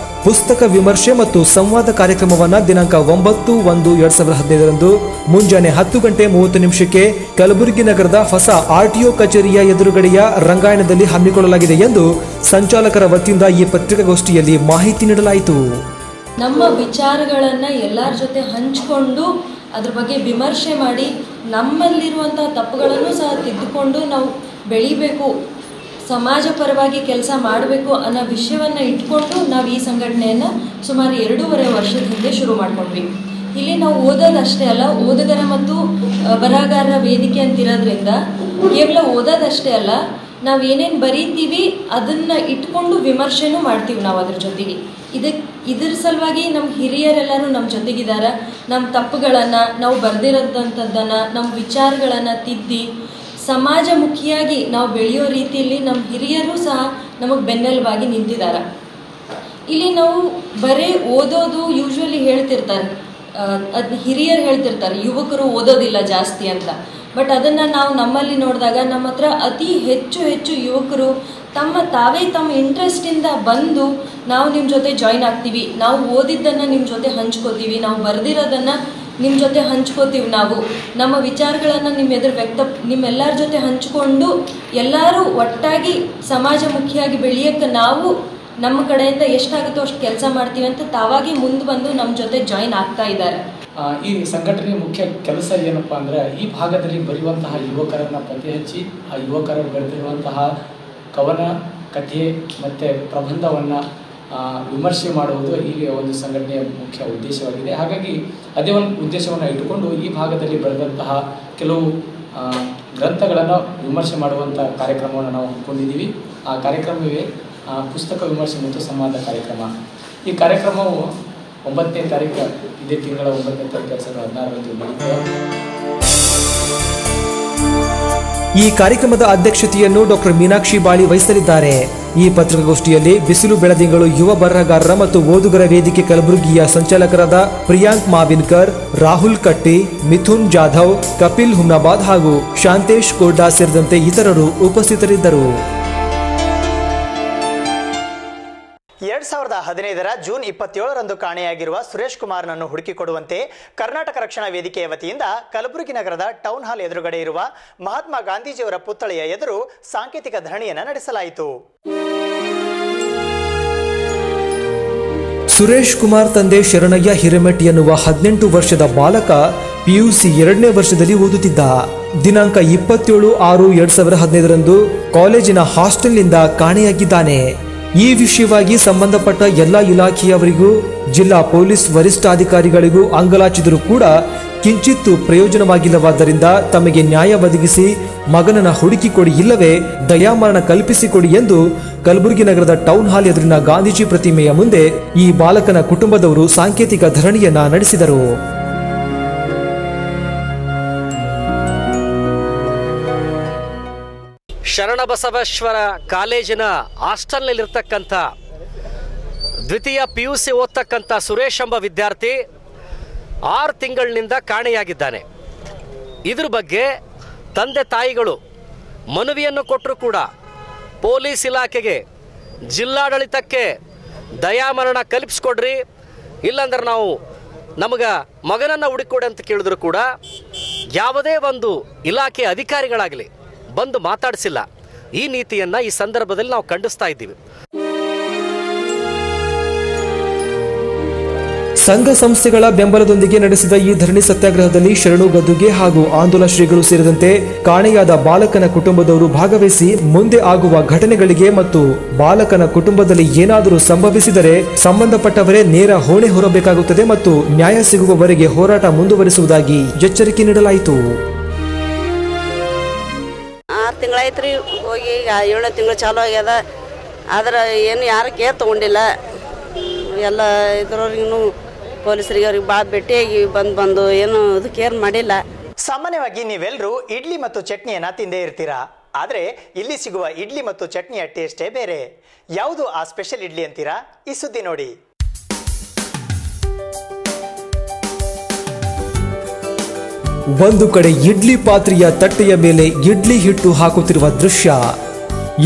ಪುಸ್ತಕ ವಿಮರ್ಶೆ ಮತ್ತು ಸಂವಾದ ಕಾರ್ಯಕ್ರಮವನ್ನು ದಿನಾಂಕ 9/1/2015ರಂದು ಮುಂಜಾನೆ 10:30 ಕಲಬುರಗಿ ನಗರದ ಹೊಸ ಆರ್ಟಿಒ ಕಚೇರಿಯ ಎದುರುಗಡೆಯ ರಂಗಾಯಣದಲ್ಲಿ ಹಮ್ಮಿಕೊಳ್ಳಲಾಗಿದೆ ಎಂದು ಸಂಚಾಲಕರ ವತಿಯಿಂದ ಈ ಪತ್ರಿಕಾಗೋಷ್ಠಿಯಲ್ಲಿ ಮಾಹಿತಿ ನೀಡಲಾಯಿತು. ನಮ್ಮ ವಿಚಾರಗಳನ್ನು ಎಲ್ಲರ ಜೊತೆ ಹಂಚಿಕೊಂಡು ಅದ್ರ ಬಗ್ಗೆ ವಿಮರ್ಶೆ ಮಾಡಿ ನಮ್ಮಲ್ಲಿರುವಂತಹ ತಪ್ಪುಗಳನ್ನು ಸಹ ತಿದ್ದುಕೊಂಡು ನಾವು ಬೆಳಿಬೇಕು, ಸಮಾಜ ಪರವಾಗಿ ಕೆಲಸ ಮಾಡಬೇಕು ಅನ್ನೋ ವಿಷಯವನ್ನು ಇಟ್ಕೊಂಡು ನಾವು ಈ ಸಂಘಟನೆಯನ್ನು ಸುಮಾರು 2.5 ವರ್ಷದ ಹಿಂದೆ ಶುರು ಮಾಡ್ಕೊಂಡ್ವಿ. ಇಲ್ಲಿ ನಾವು ಓದೋದಷ್ಟೇ ಅಲ್ಲ, ಓದುಗರ ಮತ್ತು ಬರಹಗಾರರ ವೇದಿಕೆ ಅಂತಿರೋದ್ರಿಂದ ಕೇವಲ ಓದೋದಷ್ಟೇ ಅಲ್ಲ, ನಾವು ಏನೇನು ಬರೀತೀವಿ ಅದನ್ನು ಇಟ್ಕೊಂಡು ವಿಮರ್ಶೆನೂ ಮಾಡ್ತೀವಿ ನಾವು ಅದ್ರ ಜೊತೆಗೆ. ಇದ್ರ ಸಲುವಾಗಿ ನಮ್ಮ ಹಿರಿಯರೆಲ್ಲರೂ ನಮ್ಮ ಜೊತೆಗಿದ್ದಾರೆ. ನಮ್ಮ ತಪ್ಪುಗಳನ್ನು, ನಾವು ಬರೆದಿರೋದಂಥದ್ದನ್ನು, ನಮ್ಮ ವಿಚಾರಗಳನ್ನು ತಿದ್ದಿ ಸಮಾಜಮುಖಿಯಾಗಿ ನಾವು ಬೆಳೆಯೋ ರೀತಿಯಲ್ಲಿ ನಮ್ಮ ಹಿರಿಯರು ಸಹ ನಮಗೆ ಬೆನ್ನೆಲುಬಾಗಿ ನಿಂತಿದ್ದಾರೆ. ಇಲ್ಲಿ ನಾವು ಬರೀ ಓದೋದು ಯೂಶ್ವಲಿ ಹೇಳ್ತಿರ್ತಾರೆ, ಅದು ಹಿರಿಯರು ಹೇಳ್ತಿರ್ತಾರೆ ಯುವಕರು ಓದೋದಿಲ್ಲ ಜಾಸ್ತಿ ಅಂತ. ಬಟ್ ಅದನ್ನು ನಾವು ನಮ್ಮಲ್ಲಿ ನೋಡಿದಾಗ ನಮ್ಮ ಹತ್ರ ಅತಿ ಹೆಚ್ಚು ಯುವಕರು ತಾವೇ ತಮ್ಮ ಇಂಟ್ರೆಸ್ಟಿಂದ ಬಂದು ನಾವು ನಿಮ್ಮ ಜೊತೆ ಜಾಯಿನ್ ಆಗ್ತೀವಿ, ನಾವು ಓದಿದ್ದನ್ನು ನಿಮ್ಮ ಜೊತೆ ಹಂಚ್ಕೋತೀವಿ, ನಾವು ಬರೆದಿರೋದನ್ನು ನಿಮ್ಮ ಜೊತೆ ಹಂಚ್ಕೋತೀವಿ, ನಾವು ನಮ್ಮ ವಿಚಾರಗಳನ್ನು ನಿಮ್ಮೆಲ್ಲರ ಜೊತೆ ಹಂಚ್ಕೊಂಡು ಎಲ್ಲರೂ ಒಟ್ಟಾಗಿ ಸಮಾಜಮುಖಿಯಾಗಿ ಬೆಳೆಯೋಕ್ಕೆ ನಾವು ನಮ್ಮ ಕಡೆಯಿಂದ ಎಷ್ಟಾಗುತ್ತೋ ಅಷ್ಟು ಕೆಲಸ ಮಾಡ್ತೀವಿ ಅಂತ ತಾವಾಗಿ ಮುಂದೆ ಬಂದು ನಮ್ಮ ಜೊತೆ ಜಾಯಿನ್ ಆಗ್ತಾ ಇದ್ದಾರೆ. ಈ ಸಂಘಟನೆಯ ಮುಖ್ಯ ಕೆಲಸ ಏನಪ್ಪ ಅಂದರೆ ಈ ಭಾಗದಲ್ಲಿ ಬರೆಯುವಂತಹ ಯುವಕರನ್ನು ಪತ್ತೆ ಹಚ್ಚಿ ಆ ಯುವಕರು ಬರೆದಿರುವಂತಹ ಕವನ, ಕಥೆ ಮತ್ತು ಪ್ರಬಂಧವನ್ನು ವಿಮರ್ಶೆ ಮಾಡುವುದು ಈ ಒಂದು ಸಂಘಟನೆಯ ಮುಖ್ಯ ಉದ್ದೇಶವಾಗಿದೆ. ಹಾಗಾಗಿ ಅದೇ ಒಂದು ಉದ್ದೇಶವನ್ನು ಇಟ್ಟುಕೊಂಡು ಈ ಭಾಗದಲ್ಲಿ ಬರೆದಂತಹ ಕೆಲವು ಗ್ರಂಥಗಳನ್ನು ವಿಮರ್ಶೆ ಮಾಡುವಂಥ ಕಾರ್ಯಕ್ರಮವನ್ನು ನಾವು ಹಮ್ಮಿಕೊಂಡಿದ್ದೀವಿ. ಆ ಕಾರ್ಯಕ್ರಮವೇ ಪುಸ್ತಕ ವಿಮರ್ಶೆ ಮತ್ತು ಸಂವಾದ ಕಾರ್ಯಕ್ರಮ. ಈ ಕಾರ್ಯಕ್ರಮವು 9ನೇ ತಾರೀಕು ಇದೇ ತಿಂಗಳ 9ನೇ ತಾರೀಕು 2016ರಂದು ನಡೆಯುತ್ತದೆ. ಈ ಕಾರ್ಯಕ್ರಮದ ಅಧ್ಯಕ್ಷತೆಯನ್ನು ಡಾಕ್ಟರ್ ಮೀನಾಕ್ಷಿ ಬಾಳಿ ವಹಿಸಲಿದ್ದಾರೆ. ಈ ಪತ್ರಿಕಾಗೋಷ್ಠಿಯಲ್ಲಿ ಬಿಸಿಲು ಬೆಳದಿಂಗಳು ಯುವ ಬರಹಗಾರರ ಮತ್ತು ಓದುಗರ ವೇದಿಕೆ ಕಲಬುರಗಿಯ ಸಂಚಾಲಕರಾದ ಪ್ರಿಯಾಂಕ್ ಮಾವಿನ್ಕರ್, ರಾಹುಲ್ ಕಟ್ಟಿ, ಮಿಥುನ್ ಜಾಧವ್, ಕಪಿಲ್ ಹುಮ್ನಾಬಾದ್ ಹಾಗೂ ಶಾಂತೇಶ್ ಕೋರ್ಡಾ ಸೇರಿದಂತೆ ಇತರರು ಉಪಸ್ಥಿತರಿದ್ದರು. 2015ರ ಜೂನ್ 27ರಂದು ಕಾಣೆಯಾಗಿರುವ ಸುರೇಶ್ ಕುಮಾರ್ನನ್ನು ಹುಡುಕಿಕೊಡುವಂತೆ ಕರ್ನಾಟಕ ರಕ್ಷಣಾ ವೇದಿಕೆಯ ವತಿಯಿಂದ ಕಲಬುರಗಿ ನಗರದ ಟೌನ್ ಹಾಲ್ ಎದುರುಗಡೆ ಇರುವ ಮಹಾತ್ಮ ಗಾಂಧೀಜಿಯವರ ಪುತ್ಥಳಿಯ ಎದುರು ಸಾಂಕೇತಿಕ ಧರಣಿಯನ್ನು ನಡೆಸಲಾಯಿತು. ಸುರೇಶ್ ಕುಮಾರ್ ತಂದೆ ಶರಣಯ್ಯ ಹಿರೇಮಠ್ ಎನ್ನುವ 18 ವರ್ಷದ ಬಾಲಕ ಪಿಯುಸಿ 2ನೇ ವರ್ಷದಲ್ಲಿ ಓದುತ್ತಿದ್ದ. ದಿನಾಂಕ 27/6/2015ರಂದು ಕಾಲೇಜಿನ ಹಾಸ್ಟೆಲ್ನಿಂದ ಕಾಣೆಯಾಗಿದ್ದಾನೆ. ಈ ವಿಷಯವಾಗಿ ಸಂಬಂಧಪಟ್ಟ ಎಲ್ಲ ಇಲಾಖೆಯವರಿಗೂ ಜಿಲ್ಲಾ ಪೊಲೀಸ್ ವರಿಷ್ಠಾಧಿಕಾರಿಗಳಿಗೂ ಅಂಗಲಾಚಿದರೂ ಕೂಡ ಕಿಂಚಿತ್ತೂ ಪ್ರಯೋಜನವಾಗಿಲ್ಲವಾದ್ದರಿಂದ ತಮಗೆ ನ್ಯಾಯ ಒದಗಿಸಿ ಮಗನನ್ನ ಹುಡುಕಿಕೊಡಿ ಇಲ್ಲವೇ ದಯಾಮರಣ ಕಲ್ಪಿಸಿಕೊಡಿ ಎಂದು ಕಲಬುರಗಿ ನಗರದ ಟೌನ್ ಹಾಲ್ ಎದುರಿನ ಗಾಂಧೀಜಿ ಪ್ರತಿಮೆಯ ಮುಂದೆ ಈ ಬಾಲಕನ ಕುಟುಂಬದವರು ಸಾಂಕೇತಿಕ ಧರಣಿಯನ್ನ ನಡೆಸಿದರು. ಶರಣಬಸವೇಶ್ವರ ಕಾಲೇಜಿನ ಹಾಸ್ಟೆಲ್ನಲ್ಲಿರ್ತಕ್ಕಂಥ ದ್ವಿತೀಯ PUC ಓದ್ತಕ್ಕಂಥ ಸುರೇಶ್ ಎಂಬ ವಿದ್ಯಾರ್ಥಿ 6 ತಿಂಗಳಿನಿಂದ ಕಾಣೆಯಾಗಿದ್ದಾನೆ. ಇದ್ರ ಬಗ್ಗೆ ತಂದೆ ತಾಯಿಗಳು ಮನವಿಯನ್ನು ಕೊಟ್ಟರು ಕೂಡ ಪೊಲೀಸ್ ಇಲಾಖೆಗೆ, ಜಿಲ್ಲಾಡಳಿತಕ್ಕೆ ದಯಾಮರಣ ಕಲ್ಪಿಸ್ಕೊಡ್ರಿ, ಇಲ್ಲಾಂದ್ರೆ ನಾವು ನಮಗೆ ಮಗನನ್ನು ಹುಡುಕೊಡಿ ಅಂತ ಕೇಳಿದ್ರು ಕೂಡ ಯಾವುದೇ ಒಂದು ಇಲಾಖೆ ಅಧಿಕಾರಿಗಳಾಗಲಿ ಬಂದು ಮಾತಾಡಿಸಿಲ್ಲ. ಈ ನೀತಿಯನ್ನು ಈ ಸಂದರ್ಭದಲ್ಲಿ ನಾವು ಖಂಡಿಸ್ತಾ ಇದ್ದೀವಿ. ಸಂಘ ಸಂಸ್ಥೆಗಳ ಬೆಂಬಲದೊಂದಿಗೆ ನಡೆಸಿದ ಈ ಧರಣಿ ಸತ್ಯಾಗ್ರಹದಲ್ಲಿ ಶರಣು ಗದ್ದುಗೆ ಹಾಗೂ ಆಂದೋಲನ ಶ್ರೀಗಳು ಸೇರಿದಂತೆ ಕಾಣೆಯಾದ ಬಾಲಕನ ಕುಟುಂಬದವರು ಭಾಗವಹಿಸಿ ಮುಂದೆ ಆಗುವ ಘಟನೆಗಳಿಗೆ ಮತ್ತು ಬಾಲಕನ ಕುಟುಂಬದಲ್ಲಿ ಏನಾದರೂ ಸಂಭವಿಸಿದರೆ ಸಂಬಂಧಪಟ್ಟವರೇ ನೇರ ಹೊಣೆ ಹೊರಬೇಕಾಗುತ್ತದೆ ಮತ್ತು ನ್ಯಾಯ ಸಿಗುವವರೆಗೆ ಹೋರಾಟ ಮುಂದುವರಿಸುವುದಾಗಿ ಎಚ್ಚರಿಕೆ ನೀಡಲಾಯಿತು. 6 ತಿಂಗಳಾಯ್ತು ಹೋಗಿ 7ನೇ ತಿಂಗಳು ಚಾಲು ಆಗ್ಯದ. ಆದ್ರೆ ಏನು ಯಾರು ಕೇರ್ ತೊಗೊಂಡಿಲ್ಲ. ಎಲ್ಲ ಇದ್ರವ್ರಿಗೂ ಪೊಲೀಸರಿಗೆ ಅವ್ರಿಗೆ ಭಾಳ ಭೇಟಿಯಾಗಿ ಬಂದು ಏನು ಅದು ಕೇರ್ ಮಾಡಿಲ್ಲ. ಸಾಮಾನ್ಯವಾಗಿ ನೀವೆಲ್ಲರೂ ಇಡ್ಲಿ ಮತ್ತು ಚಟ್ನಿಯನ್ನ ತಿಂದೇ ಇರ್ತೀರಾ. ಆದರೆ ಇಲ್ಲಿ ಸಿಗುವ ಇಡ್ಲಿ ಮತ್ತು ಚಟ್ನಿಯ ಟೇಸ್ಟೇ ಬೇರೆ. ಯಾವುದು ಆ ಸ್ಪೆಷಲ್ ಇಡ್ಲಿ ಅಂತೀರಾ? ಈ ಸುದ್ದಿ ನೋಡಿ. ಒಂದು ಕಡೆ ಇಡ್ಲಿ ಪಾತ್ರೆಯ ತಟ್ಟೆಯ ಮೇಲೆ ಇಡ್ಲಿ ಹಿಟ್ಟು ಹಾಕುತ್ತಿರುವ ದೃಶ್ಯ,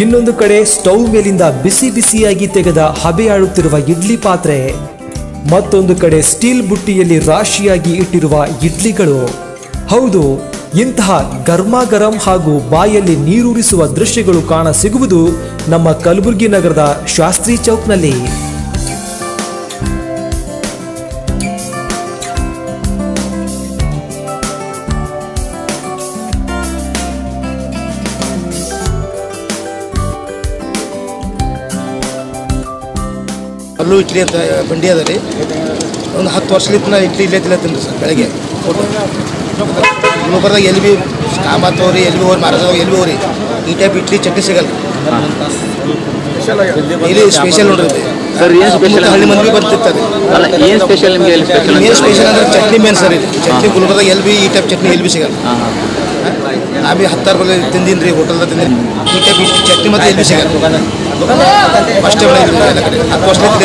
ಇನ್ನೊಂದು ಕಡೆ ಸ್ಟವ್ ಮೇಲಿಂದ ಬಿಸಿ ಬಿಸಿಯಾಗಿ ತೆಗೆದ ಹಬೆಯಾಡುತ್ತಿರುವ ಇಡ್ಲಿ ಪಾತ್ರೆ, ಮತ್ತೊಂದು ಕಡೆ ಸ್ಟೀಲ್ ಬುಟ್ಟಿಯಲ್ಲಿ ರಾಶಿಯಾಗಿ ಇಟ್ಟಿರುವ ಇಡ್ಲಿಗಳು. ಹೌದು, ಇಂತಹ ಗರ್ಮಾಗರಂ ಹಾಗೂ ಬಾಯಲ್ಲಿ ನೀರೂರಿಸುವ ದೃಶ್ಯಗಳು ಕಾಣ ಸಿಗುವುದು ನಮ್ಮ ಕಲಬುರಗಿ ನಗರದ ಶಾಸ್ತ್ರಿ ಚೌಕ್ನಲ್ಲಿ. ಅಲ್ಲೂ ಇಡ್ಲಿ ಅಂತ ಬಂಡಿ ಅದ ರೀ. ಒಂದು 10 ವರ್ಷಲಿಂದ ನಾ ಇಡ್ಲಿ ಇಲ್ಲೇ ತಿನ್ನತ್ತೀನಿ ರೀ ಸರ್. ಬೆಳಗ್ಗೆ ಗುಲ್ಬರ್ದಾಗ ಎಲ್ಲಿ ಭೀ ಕಾಮ್ ಆಗ್ತಾವ್ರಿ, ಎಲ್ಲಿ ಭೀ ಹೋಗಿ ಮಾರಾದಾಗ ಎಲ್ಲಿ ಭೀ ಹೋಗ್ರಿ ಈ ಟೈಪ್ ಇಡ್ಲಿ ಚಟ್ನಿ ಸಿಗಲ್ಲ. ಇಲ್ಲಿ ಸ್ಪೆಷಲ್ ನೋಡ್ರಿ ಸರ್. ಏನು ಸ್ಪೆಷಲ್? ಹಳ್ಳಿ ಮಂದಿ ಬಂದಿರ್ತಾರೆ. ಏನು ಸ್ಪೆಷಲ್ ನಿಮಗೆ? ಏನು ಸ್ಪೆಷಲ್ ಅಂದ್ರೆ ಚಟ್ನಿ ಮೇನ್ ಸರ್. ಇದು ಚಟ್ನಿ ಗುಲ್ಬರ್ದಾಗ ಎಲ್ಲಿ ಭೀ ಈ ಟೈಪ್ ಚಟ್ನಿ ಎಲ್ಲಿ ಭೀ ಸಿಗಲ್ಲ. ನಾ ಭೀ 10 ಬಲ್ಲಿ ತಿಂದೀನಿ ರೀ, ಹೋಟೆಲ್ದಾಗ ತಿಂದೀನಿ. ಈ ಟೈಪ್ ಚಟ್ನಿ ಮತ್ತೆ ಎಲ್ಲಿ ಭೀ ಸಿಗಲ್ಲ. ಫಸ್ಟ್ ಟೈಮ್ ಎಲ್ಲ ಕಡೆ 10 ವರ್ಷದಿಂದ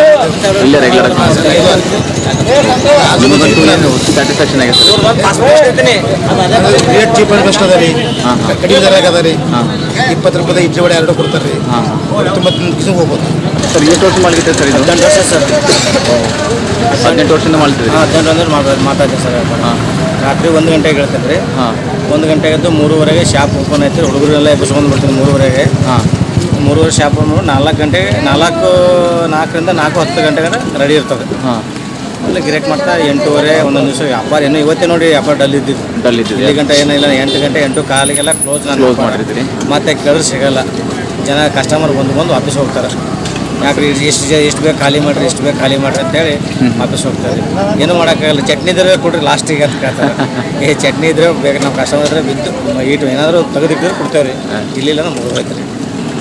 ಇಲ್ಲೇ ರೆಗ್ಯುಲರ್ ಸ್ಯಾಟಿಸ್ಫ್ಯಾಕ್ಷನ್ ಆಗಿದೆ sir. Rate cheap and best ಅದ ರೀ. ಕಡಿಮೆ ದರಾಗ ಅದ ರೀ. 20 ರೂಪಾಯಿ ಇಡ್ಲಿ ವಡೆ 2 ಕೊಡ್ತಾರೆ ರೀ. 99 ಹೋಗ್ಬೋದು ಸರ್. ಎಷ್ಟು ವರ್ಷ ಮಾಡಿದ್ದೆ ಸರ್ ಇದು? 18 ವರ್ಷ ಸರ್. 18 ವರ್ಷದಿಂದ ಮಾಡ್ತೀವಿ. 18 ಅಂದ್ರೆ ಮಾತಾಡ್ತೀವಿ ಸರ್. ರಾತ್ರಿ 1 ಗಂಟೆಗೆ ಹೇಳ್ತೇನೆ ರೀ. 1 ಗಂಟೆಗೆದ್ದು 3:30ಗೆ ಶಾಪ್ ಓಪನ್ ಐತಿ. ಹುಡುಗರೆಲ್ಲ ಎಬ್ಬಿಸ್ಕೊಂಡು ಬರ್ತೀನಿ 3:30ಗೆ. 3:30 ಶಾಪ್ 4 ಗಂಟೆಗೆ 4ರಿಂದ 4:10 ಗಂಟೆಗೆ ರೆಡಿ ಇರ್ತದೆ. ಅಲ್ಲಿ ಗಿರಾಕ್ ಮಾಡ್ತಾ 8:30 ಒಂದೊಂದು ದಿವಸ ವ್ಯಾಪಾರ ಏನೋ ಇವತ್ತೇ ನೋಡಿ ವ್ಯಾಪಾರ ಡಲ್ ಇದ್ದಿದ್ದು. ಇಲ್ಲಿ ಗಂಟೆ ಏನಿಲ್ಲ 8 ಗಂಟೆ 8:15ಗೆಲ್ಲ ಕ್ಲೋಸ್ ಮಾಡಿರ್ತೀರಿ. ಮತ್ತೆ ಕೇಳಿದ್ರೆ ಸಿಗಲ್ಲ. ಜನ ಕಸ್ಟಮರ್ ಬಂದು ವಾಪಸ್ ಹೋಗ್ತಾರೆ. ಯಾಕ್ರಿ ಎಷ್ಟು ಬೇಕು ಖಾಲಿ ಮಾಡಿರಿ, ಎಷ್ಟು ಬೇಕು ಖಾಲಿ ಮಾಡಿರಿ ಅಂತೇಳಿ ವಾಪಸ್ ಹೋಗ್ತಾರೆ. ಏನೂ ಮಾಡೋಕ್ಕಾಗಲ್ಲ. ಚಟ್ನಿ ಇದ್ರೆ ಕೊಡ್ರಿ ಲಾಸ್ಟಿಗೆ ಅಂತ ಕೇಳ್ತಾರೆ. ಚಟ್ನಿ ಇದ್ರೆ ಬೇಕು, ನಮ್ಮ ಕಸ್ಟಮರ್ ಇದ್ರೆ ಬಿದ್ದು ಈಟು ಏನಾದರೂ ತೆಗೆದಿಟ್ಟಿದ್ರೆ ಕೊಡ್ತೇವೆ ರೀ. ಇಲ್ಲಿಲ್ಲ ನಮ್ಗೆ ಹೋಗ್ತೈತೆ ರೀ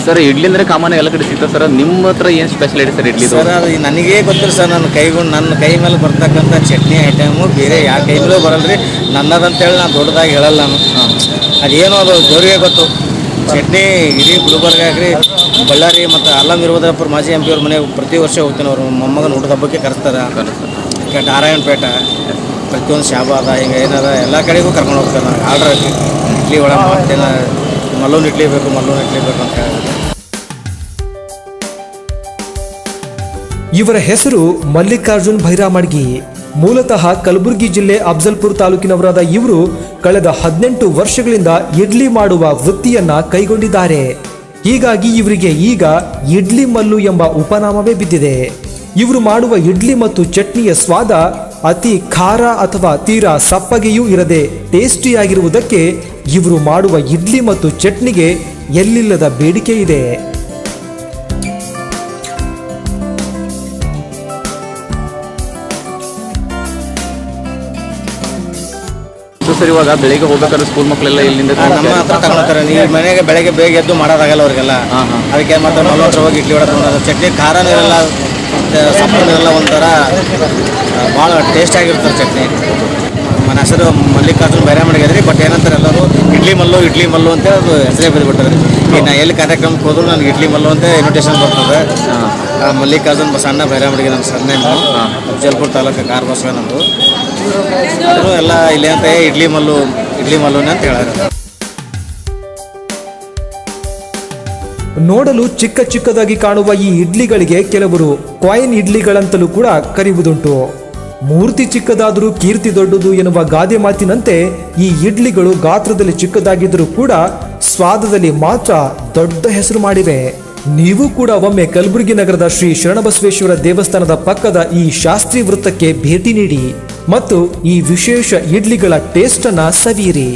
ಸರ್. ಇಡ್ಲಿ ಅಂದರೆ ಕಾಮನ್ ಎಲ್ಲ ಕಡೆ ಸಿಗ್ತದೆ ಸರ್. ನಿಮ್ಮ ಹತ್ರ ಏನು ಸ್ಪೆಷಾಲಿಟಿ ಸರ್ ಇಡ್ಲಿ? ಸರ್ ಅದು ನನಗೇ ಗೊತ್ತಿಲ್ಲ ಸರ್. ನನ್ನ ಕೈ ಮೇಲೆ ಬರ್ತಕ್ಕಂಥ ಚಟ್ನಿ ಐಟಮು ಬೇರೆ ಯಾವ ಕೈ ಮೇಲೂ ಬರಲ್ಲ ರೀ. ನನ್ನದಂತೇಳಿ ನಾನು ದೊಡ್ಡದಾಗಿ ಹೇಳಲ್ಲ ನಾನು. ಅದೇನೋ ಅದು ದೇವರಿಗೆ ಗೊತ್ತು. ಚಟ್ನಿ ಇಡೀ ಗುಲ್ಬರ್ಗ ಆಗ್ರಿ, ಬಳ್ಳಾರಿ ಮತ್ತು ಅಲ್ಲಂ ವೀರಭದ್ರಪ್ಪರ ಮಾಜಿ MP ಅವ್ರ ಮನೆಗೆ ಪ್ರತಿ ವರ್ಷ ಹೋಗ್ತೀನಿ. ಅವರು ಮೊಮ್ಮಗನ ಊಟದ ಹಬ್ಬಕ್ಕೆ ಕರೆಸ್ತಾರೆ. ನಾರಾಯಣಪೇಟ ಪ್ರತಿಯೊಂದು ಶಾಬಾದ ಹಿಂಗೆ ಏನದ ಎಲ್ಲ ಕಡೆಗೂ ಕರ್ಕೊಂಡು ಹೋಗ್ತಾರೆ. ನನಗೆ ಆರ್ಡ್ರ್ ಐತಿ ಇಡ್ಲಿ ಒಳ ಮಾಡ್ತೇನೆ, ಮಲ್ಲೂನ್ ಇಡ್ಲಿ ಬೇಕು ಅಂತ ಹೇಳಿದ್ರೆ. ಇವರ ಹೆಸರು ಮಲ್ಲಿಕಾರ್ಜುನ್ ಭೈರಾಮಡ್ಗಿ. ಮೂಲತಃ ಕಲಬುರಗಿ ಜಿಲ್ಲೆ ಅಫ್ಜಲ್ಪುರ್ ತಾಲೂಕಿನವರಾದ ಇವರು ಕಳೆದ 18 ವರ್ಷಗಳಿಂದ ಇಡ್ಲಿ ಮಾಡುವ ವೃತ್ತಿಯನ್ನ ಕೈಗೊಂಡಿದ್ದಾರೆ. ಹೀಗಾಗಿ ಇವರಿಗೆ ಈಗ ಇಡ್ಲಿ ಮಲ್ಲು ಎಂಬ ಉಪನಾಮವೇ ಬಿದ್ದಿದೆ. ಇವರು ಮಾಡುವ ಇಡ್ಲಿ ಮತ್ತು ಚಟ್ನಿಯ ಸ್ವಾದ ಅತಿ ಖಾರ ಅಥವಾ ತೀರಾ ಸಪ್ಪಗೆಯೂ ಇರದೆ ಟೇಸ್ಟಿಯಾಗಿರುವುದಕ್ಕೆ ಇವರು ಮಾಡುವ ಇಡ್ಲಿ ಮತ್ತು ಚಟ್ನಿಗೆ ಎಲ್ಲಿಲ್ಲದ ಬೇಡಿಕೆ ಇದೆ. ಸರ್ ಇವಾಗ ಬೆಳಿಗ್ಗೆ ಹೋಗ್ಬೇಕಾದ್ರೆ ಸ್ಕೂಲ್ ಮಕ್ಕಳೆಲ್ಲ ಇಲ್ಲಿಂದ ನಮ್ಮ ಹತ್ರ ತಗೊಳ್ತಾರೆ. ನೀವು ಮನೆಗೆ ಬೆಳಗ್ಗೆ ಬೇಗ ಎದ್ದು ಮಾಡೋದಾಗಲ್ಲ ಅವ್ರಿಗೆಲ್ಲ. ಅದಕ್ಕೆ ಮತ್ತೆ 40 ಹೋಗಿ ಇಡ್ಲಿ ವಡೆ ತೊಗೊಂಡು ಚಟ್ನಿ ಖಾರನೂ ಇರಲ್ಲ, ಸಪ್ಪನೂ ಇರಲ್ಲ, ಒಂಥರ ಭಾಳ ಟೇಸ್ಟ್ ಆಗಿರ್ತಾರೆ ಚಟ್ನಿ. ನನ್ನ ಹೆಸರು ಮಲ್ಲಿಕಾರ್ಜುನ್ ಬೇರೆ ಮಾಡಿದ್ರಿ. ಬಟ್ ಏನಂತಾರೆ ಎಲ್ಲರೂ ಇಡ್ಲಿ ಮಲ್ಲು ಅಂತ ಅದು ಹೆಸರೇ ಬರೆದ್ಬಿಟ್ಟಾರೆ. ಈಗ ನಾ ಎಲ್ಲಿ ಕಾರ್ಯಕ್ರಮಕ್ಕೆ ಹೋದ್ರು ನನಗೆ ಇಡ್ಲಿ ಮಲ್ಲು ಅಂತ ಇನ್ವಿಟೇಷನ್ ಬರ್ತದೆ. ಮಲ್ಲಿಕಾರ್ಜುನ್ ಬಸಣ್ಣ ಬೇರೆ ಮಾಡಿಗೆ ನನ್ನ ಸರ್ನೇಮು, ಅಫಜಲ್ಪುರ ತಾಲೂಕು ಕಾರ್ಬಸ್ವ ನಂದು. ಆದರೂ ಎಲ್ಲ ಇಲ್ಲಿ ಅಂತ ಇಡ್ಲಿ ಮಲ್ಲುನೇ ಅಂತ ಹೇಳಿದ್ರು. ನೋಡಲು ಚಿಕ್ಕ ಚಿಕ್ಕದಾಗಿ ಕಾಣುವ ಈ ಇಡ್ಲಿಗಳಿಗೆ ಕೆಲವರು ಕಾಯಿನ್ ಇಡ್ಲಿಗಳಂತಲೂ ಕೂಡ ಕರೆಯುವುದುಂಟು. ಮೂರ್ತಿ ಚಿಕ್ಕದಾದರೂ ಕೀರ್ತಿ ದೊಡ್ಡದು ಎನ್ನುವ ಗಾದೆ ಮಾತಿನಂತೆ ಈ ಇಡ್ಲಿಗಳು ಗಾತ್ರದಲ್ಲಿ ಚಿಕ್ಕದಾಗಿದ್ದರೂ ಕೂಡ ಸ್ವಾದದಲ್ಲಿ ಮಾತ್ರ ದೊಡ್ಡ ಹೆಸರು ಮಾಡಿವೆ. ನೀವು ಕೂಡ ಒಮ್ಮೆ ಕಲಬುರಗಿ ನಗರದ ಶ್ರೀ ಶರಣಬಸವೇಶ್ವರ ದೇವಸ್ಥಾನದ ಪಕ್ಕದ ಈ ಶಾಸ್ತ್ರಿ ವೃತ್ತಕ್ಕೆ ಭೇಟಿ ನೀಡಿ ಮತ್ತು ಈ ವಿಶೇಷ ಇಡ್ಲಿಗಳ ಟೇಸ್ಟ್ ಅನ್ನ ಸವಿಯಿರಿ.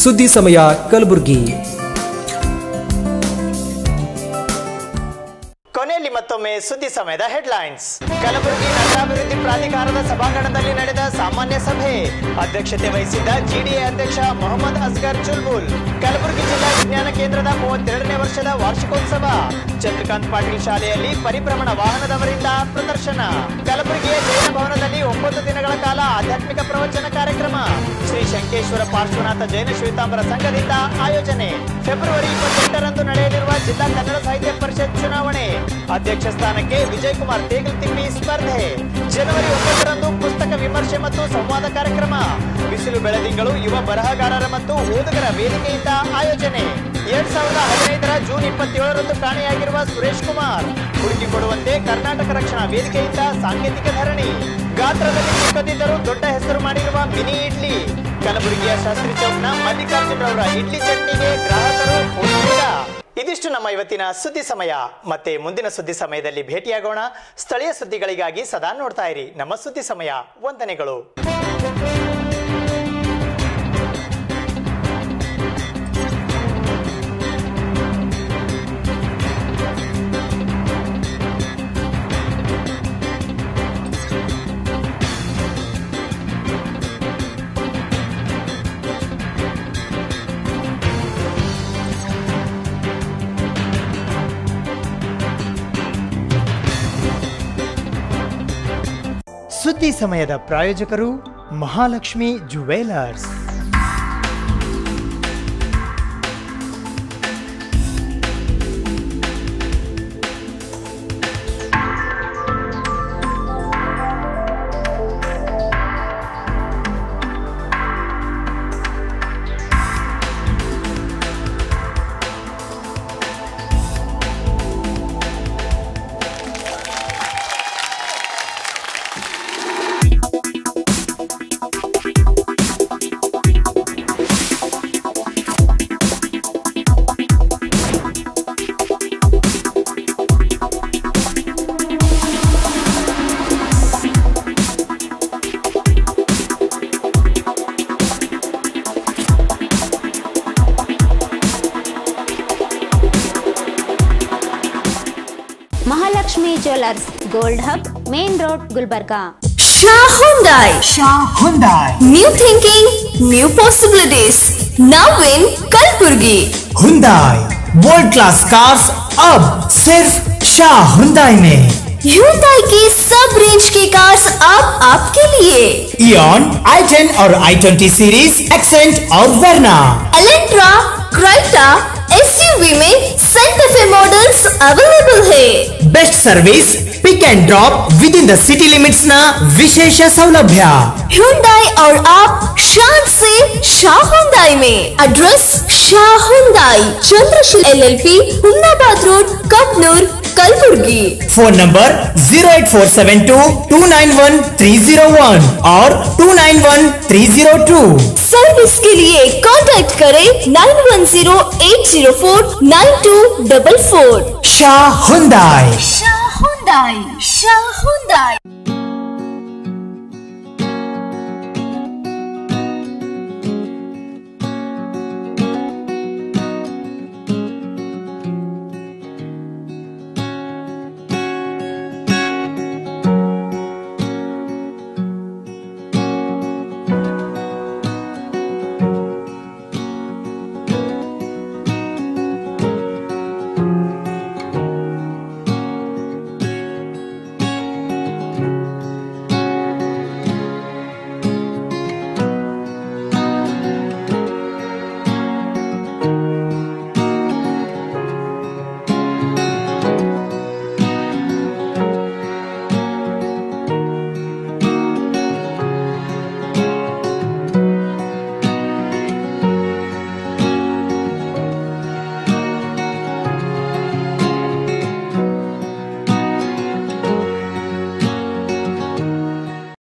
ಸುದ್ದಿ ಸಮಯ ಕಲಬುರಗಿ. ಕೊನೆಯಲ್ಲಿ ಮತ್ತೊಮ್ಮೆ ಸುದ್ದಿ ಸಮಯದ ಹೆಡ್ಲೈನ್ಸ್. ಕಲಬುರಗಿ ನಗರಾಭಿವೃದ್ಧಿ ಪ್ರಾಧಿಕಾರದ ಸಭಾಂಗಣದಲ್ಲಿ ನಡೆದ ಸಾಮಾನ್ಯ ಸಭೆ ಅಧ್ಯಕ್ಷತೆ ವಹಿಸಿದ್ದ ಜಿಡಿಎ ಅಧ್ಯಕ್ಷ ಮೊಹಮ್ಮದ್ ಅಸ್ಗರ್ ಚುಲ್ಬುಲ್. ಕಲಬುರಗಿ ಜಿಲ್ಲಾ ವಿಜ್ಞಾನ ಕೇಂದ್ರದ 32ನೇ ವರ್ಷದ ವಾರ್ಷಿಕೋತ್ಸವ. ಚಂದ್ರಕಾಂತ್ ಪಾಟೀಲ್ ಶಾಲೆಯಲ್ಲಿ ಪರಿಭ್ರಮಣ ವಾಹನದವರಿಂದ ಪ್ರದರ್ಶನ. ಕಲಬುರಗಿಯ ಜೈನ ಭವನದಲ್ಲಿ 9 ದಿನಗಳ ಕಾಲ ಆಧ್ಯಾತ್ಮಿಕ ಪ್ರವಚನ ಕಾರ್ಯಕ್ರಮ. ಶ್ರೀ ಶಂಕೇಶ್ವರ ಪಾರ್ಶ್ವನಾಥ ಜೈನ ಶ್ವೇತಾಂಬರ ಸಂಘದಿಂದ ಆಯೋಜನೆ. ಫೆಬ್ರವರಿ 28ರಂದು ನಡೆಯಲಿರುವ ಜಿಲ್ಲಾ ಕನ್ನಡ ಸಾಹಿತ್ಯ ಪರಿಷತ್ ಚುನಾವಣೆ. ಅಧ್ಯಕ್ಷ ಸ್ಥಾನಕ್ಕೆ ವಿಜಯ್ ಕುಮಾರ್ ತೇಗಲ್ತಿಮ್ಮಿ ಸ್ಪರ್ಧೆ. ಜನವರಿ 9ರಂದು ಪುಸ್ತಕ ವಿಮರ್ಶೆ ಮತ್ತು ಸಂವಾದ ಕಾರ್ಯಕ್ರಮ. ಬಿಸಿಲು ಬೆಳದಿಂಗಳು ಯುವ ಬರಹಗಾರರ ಮತ್ತು ಓದುಗರ ವೇದಿಕೆಯಿಂದ ಆಯೋಜನೆ. 2015ರ ಜೂನ್ 27ರಂದು ಕಾಣೆಯಾಗಿರುವ ಸುರೇಶ್ ಕುಮಾರ್ ಹುಡುಕಿಕೊಡುವಂತೆ ಕರ್ನಾಟಕ ರಕ್ಷಣಾ ವೇದಿಕೆಯಿಂದ ಸಾಂಕೇತಿಕ ಧರಣಿ. ಗಾತ್ರದಲ್ಲಿ ಚಿಕ್ಕದಿದ್ದರೂ ದೊಡ್ಡ ಹೆಸರು ಮಾಡಿರುವ ಮಿನಿ ಇಡ್ಲಿ. ಕಲಬುರಗಿಯ ಶಾಸ್ತ್ರಿ ಚೌಕ್ನ ಮಲ್ಲಿಕಾರ್ಜುನ್ ಅವರ ಇಡ್ಲಿ ಚಟ್ನಿಗೆ ಗ್ರಾಹಕರು ಪೂರ್ತಿಗ. ಇದಿಷ್ಟು ನಮ್ಮ ಇವತ್ತಿನ ಸುದ್ದಿ ಸಮಯ. ಮತ್ತೆ ಮುಂದಿನ ಸುದ್ದಿ ಸಮಯದಲ್ಲಿ ಭೇಟಿಯಾಗೋಣ. ಸ್ಥಳೀಯ ಸುದ್ದಿಗಳಿಗಾಗಿ ಸದಾ ನೋಡ್ತಾ ಇರಿ ನಮ್ಮ ಸುದ್ದಿ ಸಮಯ. ವಂದನೆಗಳು. ಸುದ್ದಿ ಸಮಯದ ಪ್ರಾಯೋಜಕರು Mahalakshmi jewellers. Mahalakshmi jewellers, gold hub, main road, Gulbarga. Shah Hyundai. New thinking, new possibilities. Now in Kalburgi. Hyundai world class cars अब सिर्फ शाह Hyundai में. Hyundai की सब रेंज की कार्स अब आपके लिए. Eon, i10 और i20 सीरीज, एक्सेंट और वर्ना. Elantra, Creta, SUV में Santa Fe मॉडल्स अवेलेबल है. Best service, pick and drop with in the city limits ना विशेष सौलभ्य. Hyundai और आप शान से शाह Hyundai में. Address Shah Hyundai, Chandrasheel LLP, Humnabad road, Kapnur, Kalaburagi. Phone number 08472291301 और 291302. सर्विस के लिए कांटेक्ट करें 9108049244. शाह Hyundai. Shah Hyundai.